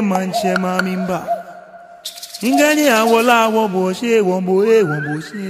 manche mamimba ingani awola woboshe womboe womboshe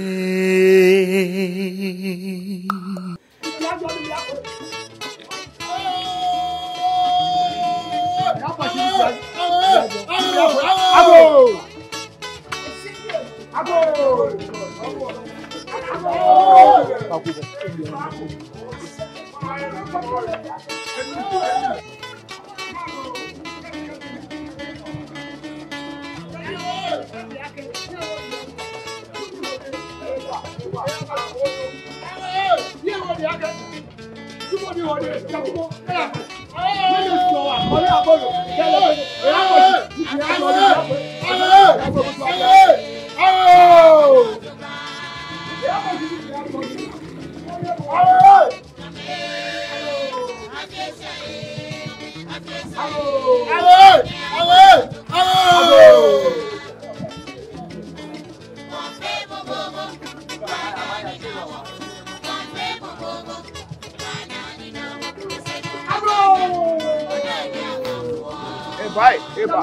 Vai, eba.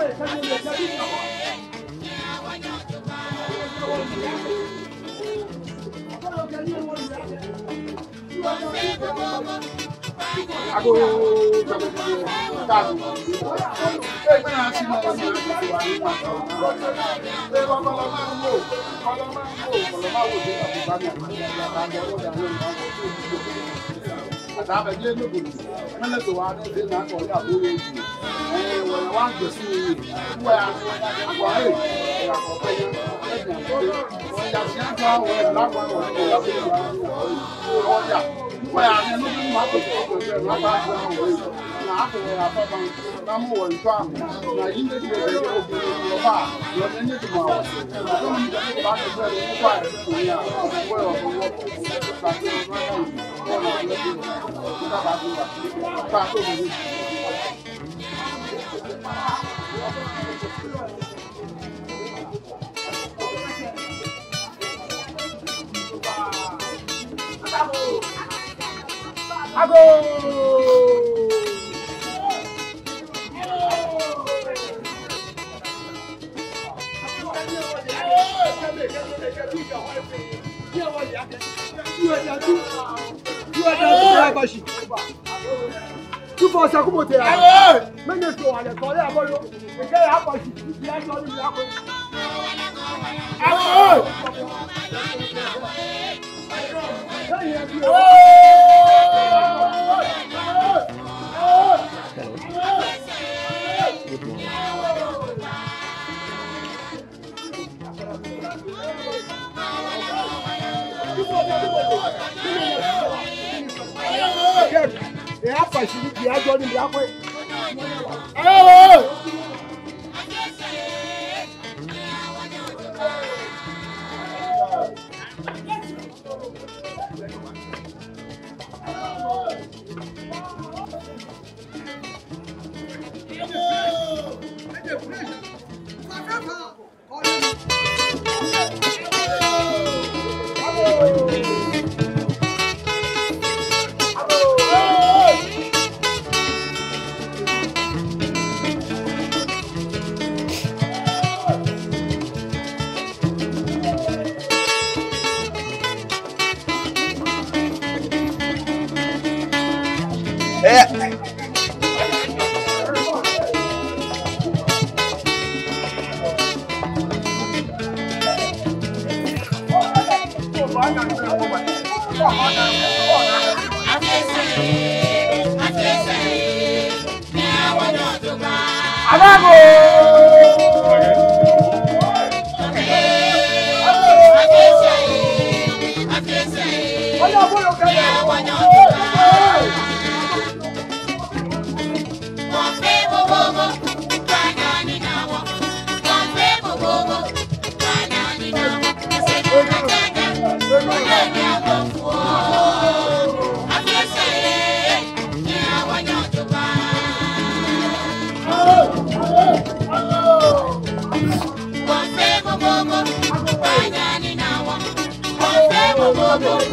One Hey!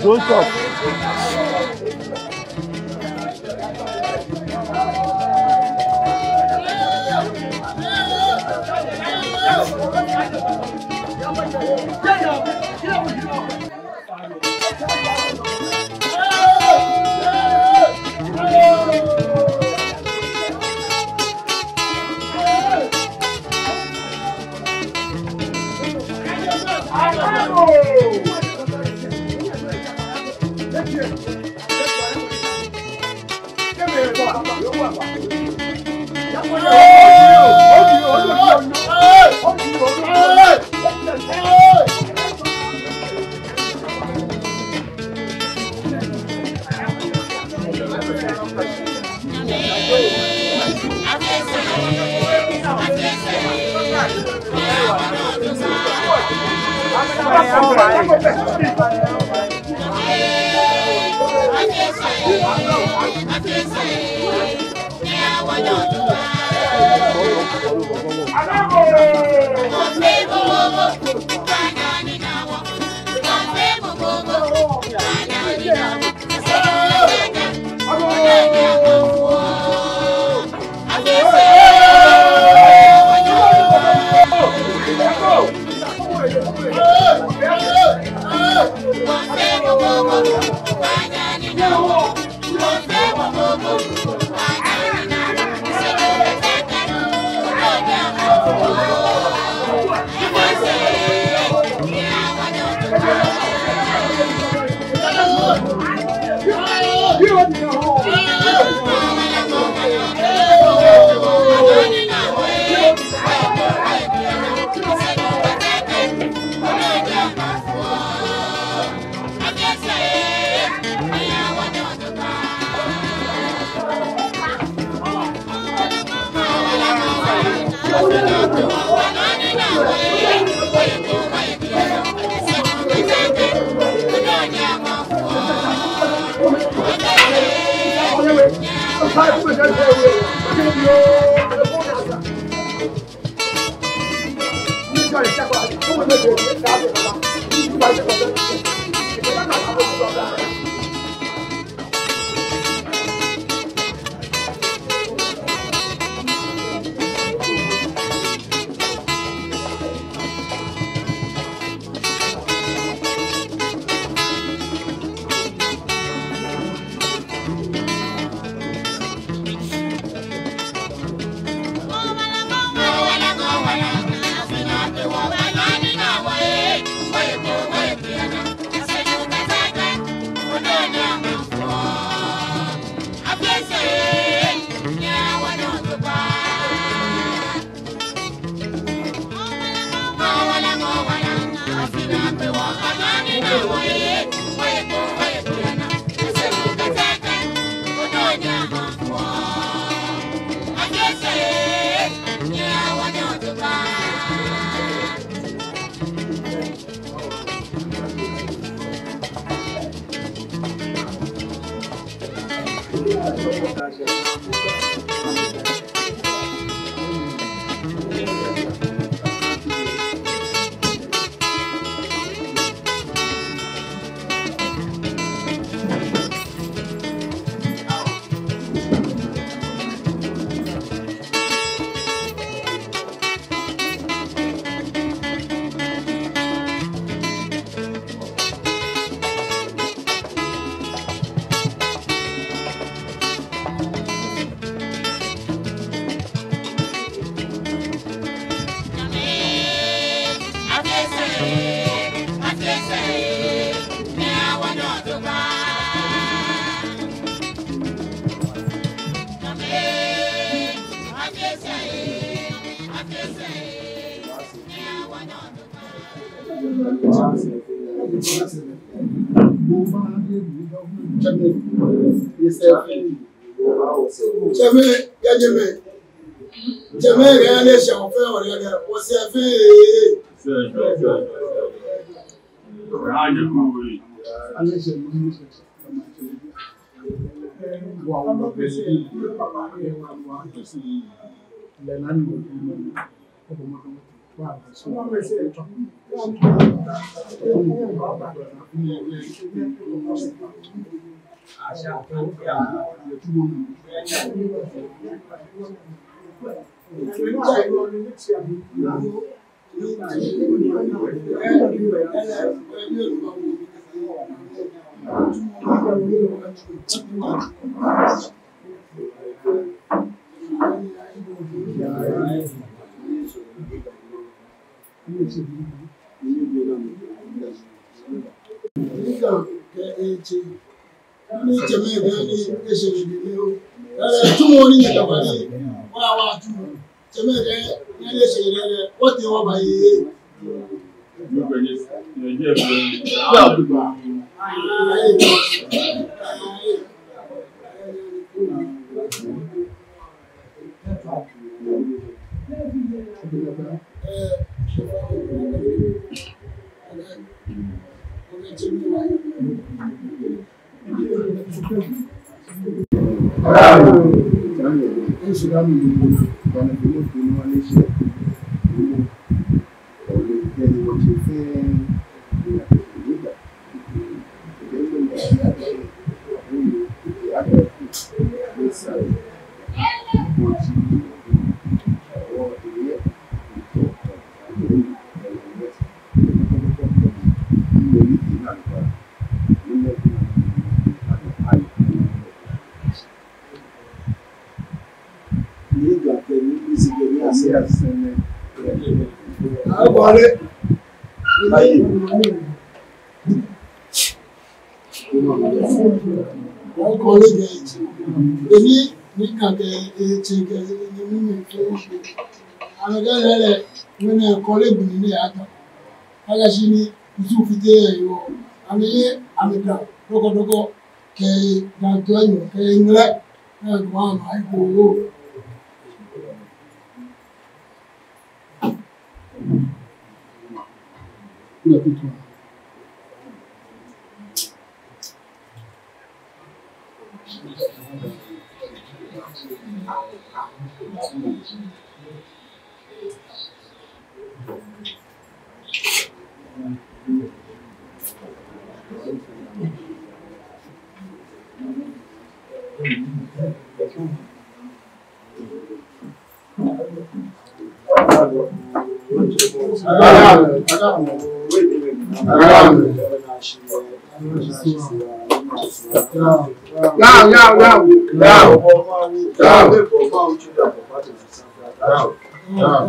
Don't stop. Go,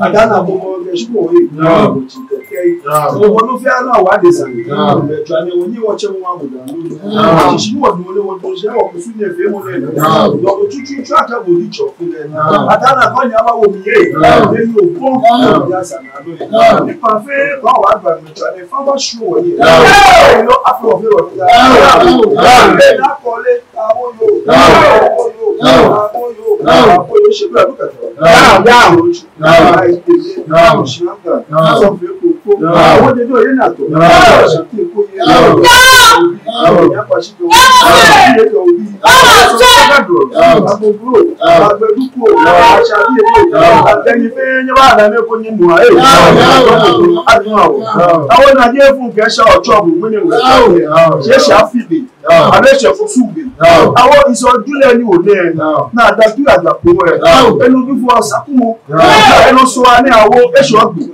Adana bomo geshuko we no no fia na wa de san twane woni wo che mo amuda shi wo no le wo to je wo kusu ne fe mo le do chuchu aka bo di cho Adana ko nya ba wo mi ye yo po ya san na do ni pa fe ko wa gba mi twane fa ba shu wo ye no afro fe wo na ko le awo yo she bla look at ẹnu sọ wa ní àwọ ẹṣọ ọgbìn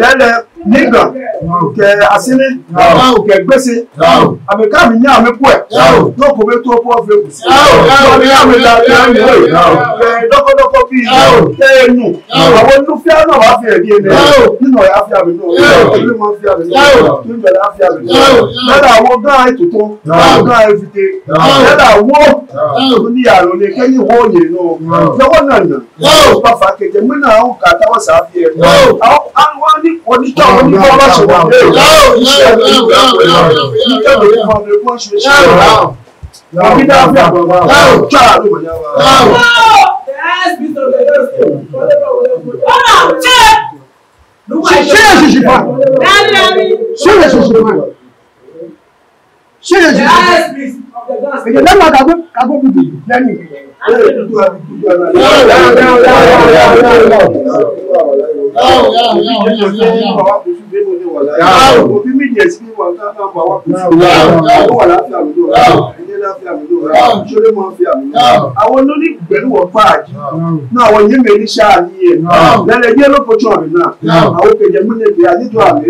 lẹ́lẹ̀ nígbà kẹ àsíní kẹ gbèsè àmìká mi ní àmì pọ̀ ẹ̀ lóko bí tó pọ̀ fẹ́ kù sí ní àmì ìlànà àmì rẹ̀ dọ́kọ́dọ́kọ́ bí kẹ ẹnu àwọn olùfẹ́ náà wà fi ẹ̀dí ẹ̀nẹ́ nínú ọ̀yà fi àmì náà olú máa fi àmì náà nínú ọ̀yà fi àmì náà lẹ́lẹ̀ àwọn gáà ètùtù gáà ẹ̀fìdè lẹ́lẹ̀ àwọ̀ oníyàrá ní kẹ́yìn wọ́n yẹn náà lọ́wọ́ náà nà pàfà kẹjẹ mẹ́nà àwọn kàtà wọ́n sàáfì ẹ̀ àwọn oníkọ́ oníkọ́ bá ṣe wà àwọn olórí pẹ̀lú ọ̀pá àjí náà àwọn yé mẹ́rin ṣáà ní ẹ̀ lẹ́lẹ̀ yé lókojú àmì náà àwọn kẹjẹ múlẹ̀dẹ̀ àníjọ àmì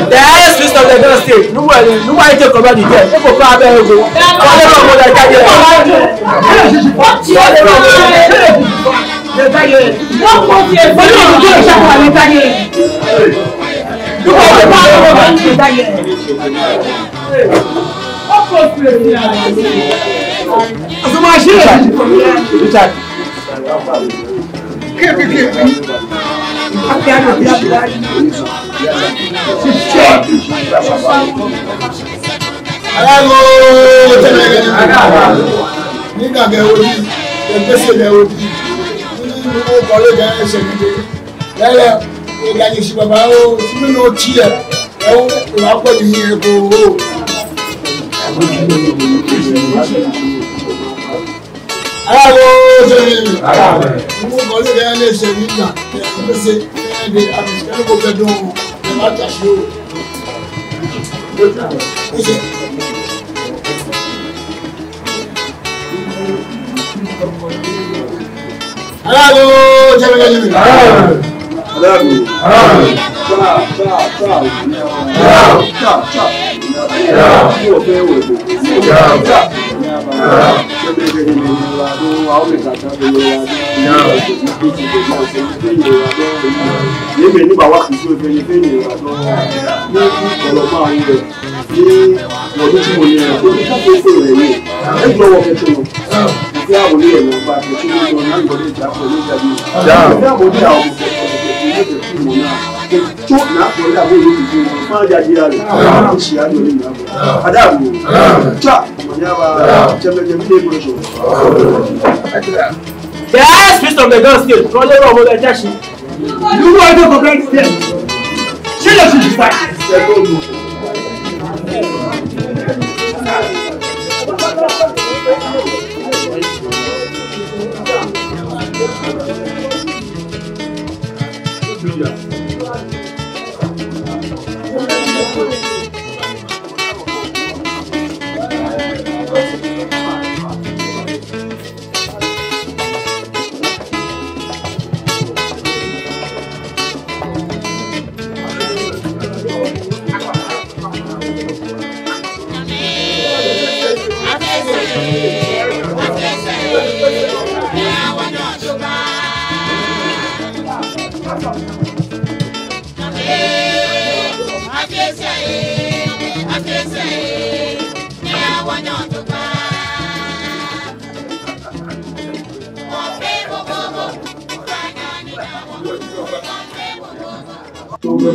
Yes, Mr. Lagos State. No one take over the debt. No go come back go. Nígbà gẹ̀ẹ́wò ní gbèsè lẹ́wọ́ bí mo kọ́lé gẹ́gẹ́ ṣe nílé lẹ́lẹ̀ ìdájí sí bàbá ó tí nínú tí ẹ̀ ẹ̀wọ̀n ìwà pọ̀ ní epo owó. Aláwo ṣe mo kọ́lé gẹ́gẹ́ ṣe nígbà gbèsè ẹ̀ẹ́dẹ̀ àbíṣẹ́ kò fẹ́ dùn ẹ̀ má tàṣí o. Aláwo ṣe mo kọ́lé Yes, Priest of the God State. Call it over the church. You want to go back to them? She doesn't decide.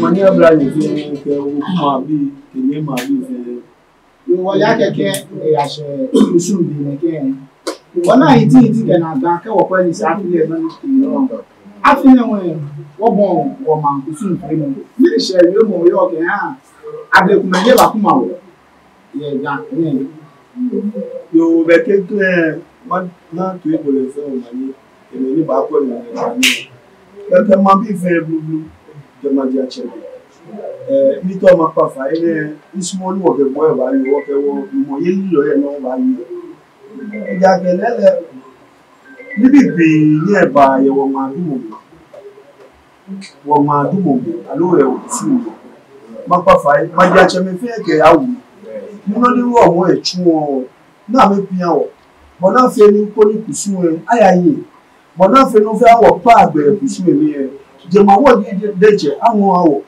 Mania blind is Ìwọ ya kẹ̀kẹ́ ìyàṣẹ ìṣù ìdìmọ̀ kẹ́yìn. Ìwọ náà yìí tí kẹ̀ náà gbá kẹwọ̀ pẹ́ ní sí àfihàn náà ìrọ̀. Àfihàn wọ́n bọ̀ wọ̀ máa kú sí ìfẹ́ mi. Ní ìṣẹ̀ ìlú mọ̀ yọ ọ̀kẹ́ hàn. Àbẹ̀kùnmẹ̀ yẹ bá kú máa wọ̀. Yẹ ìjà ní. Yóò bẹ̀ kékeré náà tó ìbòlẹ̀ fẹ́ ọ̀nà ní èmi ní bá pọ̀ ní ẹ̀ka ní. Kẹ̀kẹ́ máa bí ìfẹ́ búburú jẹ́ máa jẹ́ àṣẹ. Nítorí ọmọ pàfà ilé ìsúnmọ́ ní ọ̀gẹ̀ bọ́ ẹ̀wà yìí wọ́n fẹ́wọ́ ìmọ̀ yé lílọ ẹ̀ náà wà yìí. Ẹja gẹ̀lẹ́lẹ̀ níbi ìpè ní ẹ̀bà àyẹ̀wò máa dúmọ̀ mi. Wọ́n máa dúmọ̀ mi àlóòrẹ̀ òkú mi. Má pàfà yìí má jẹ́ àṣẹ mi fẹ́ ẹ̀kẹ́ àwù. Nínú nírú ọ̀wọ́ ẹ̀tú wọn náà mi fi hàn wọ̀. Bọ̀ náà fẹ́ ní kó ní kùsù ẹ̀ áyà yìí. Bọ̀ náà fẹ́ ní ó fẹ́ àwọ̀ pa àgbẹ̀rẹ̀ kùsù ẹ̀ ní ẹ̀. Jẹ̀mọ̀ àwọ̀ dẹ̀jẹ̀ àwọn àwọ̀.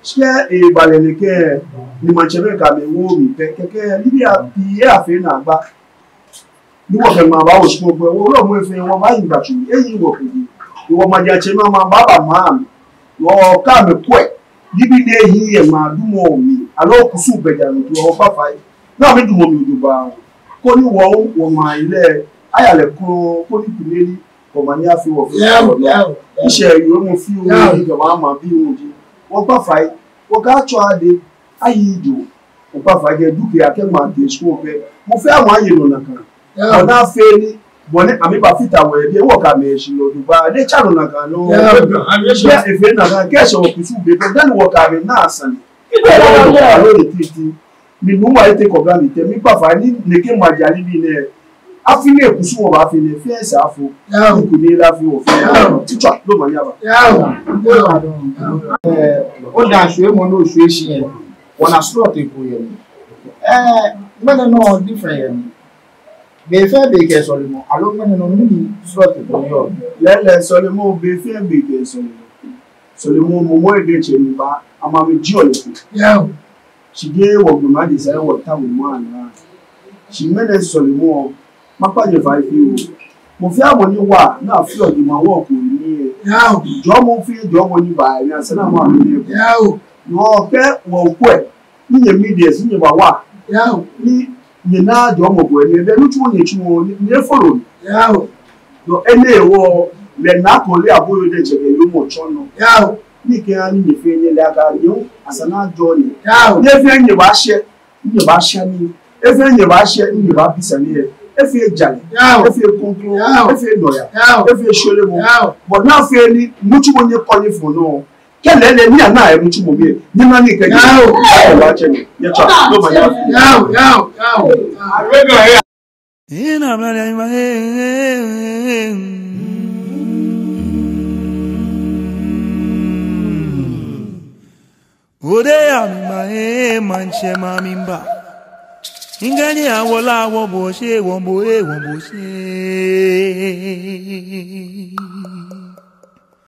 Ṣé ìbàlẹ̀ nìkẹ́ ni màṣẹ́fẹ́ kàmí wó mi kẹ́kẹ́ níbi ìyé àfẹ́ náà gbá níwọ̀n fẹ́ máa bá wò sí gbogbo ẹ̀wọ̀n olóòmù ẹ̀fẹ́ wọn bá yìnbà tù èyí wọ̀ kìí ìwọ̀n máa jẹ́ àṣẹ máa bá bà máa mi wọ́n káàmì kú ẹ̀ níbi ní èyí ẹ̀ máa dúnmọ̀ mi àlọ́ kùsù gbẹ̀jà lòdù ọwọ́ pàfà yìí náà mi dùnmọ̀ mi òdòbà kó ní wọ́n máa ilẹ̀ ayàlẹ̀ kó ní ìpínlẹ̀ ní ọ̀mà ní àfihàn fún iṣẹ́ ìwé mo fi orí ìjọba àmà bí wọn di wọ́n pàfà yìí wọ́n ká tọ́ adé ayé ìjò wọ́n pàfà jẹ́ dúkìá kẹ́mà àti èso ọ̀fẹ́ mo fẹ́ àwọn ayé lọ́nà kan ọ̀nà afẹ́ ní bọ̀ní àmìbà fìtà wẹ̀ bí ẹwọ́ kà mẹ́ẹ̀ṣin lọ́dún bá adé chàrò nà kan ló bí ẹ̀fẹ́ nà kan kẹ́ẹ̀ṣẹ̀ ọ̀kùsù gbẹ̀gbẹ̀ dẹ́nu wọ̀ kà mẹ́ náà sàn lórí títí nínú wà ètè kọ̀ọ̀gá mi tẹ̀ mí pàfà ní nìké màjà níbi ilẹ̀ afínlẹ̀ èkúsù wọn bá fi lè fẹ́ ẹ̀sẹ̀ àfọ kò ní láfi òfin títà ló mọ̀ ní àbá. Ó dà aṣọ èèmọ̀ ní oṣù èṣì yẹn wọ́n na slot èkó yẹn gbẹ́dẹ̀ náà different yẹn bẹ́ẹ̀fẹ́ bẹ́ẹ̀kẹ́ sọ̀rọ̀ àlọ́ gbẹ́dẹ̀ náà ní slot èkó yẹn. Lẹ́lẹ̀ sọ̀rọ̀ bẹ́ẹ̀fẹ́ bẹ́ẹ̀kẹ́ sọ̀rọ̀ mọ̀ èdè ìṣẹ̀ nípa àmàmì jí ọ̀lẹ́kùn ṣìgé wọ̀gbọ̀n má dì sẹ́yìn wọ̀ táwọn mọ́ àná ṣìmẹ́lẹ̀ sọ̀rọ̀ mọ́ mápá yẹn fà fi wò mo fi àwọn ní wà náà fi ọ̀dì mọ́ àwọn ọkùnrin ní ẹ̀ ìjọ mo fi ìjọ wọn ní bàárẹ̀ àṣẹ náà mọ́ àmì ẹ̀kọ́ wọ́n kẹ́ wọ́n kú ẹ̀ níyẹn mídíẹ̀ sí yẹn wà wà ní yẹn náà jọ ọmọ bọ̀ ẹ̀mí ẹ̀bẹ̀ lójú wọn yẹn tí wọn ní ẹ̀ fọ̀rọ̀ no ene wo le na ko le aboyo de cheke yo mo chono ya ni ke ani ni fe ni le aga yo asana joni ya ni fe ni ba she ni efe ni ba she ni ba bisani e efe jale efe kontro efe noya efe sholemo but na fe ni muchu mo ni ko ni fun no kele le ni ana e muchu mo bi ni ma ni ke ya wa che ni ya cha no ma ya arego he ina mala ma ode ya manche mamimba ingani awola wo bo se won bo e won bo se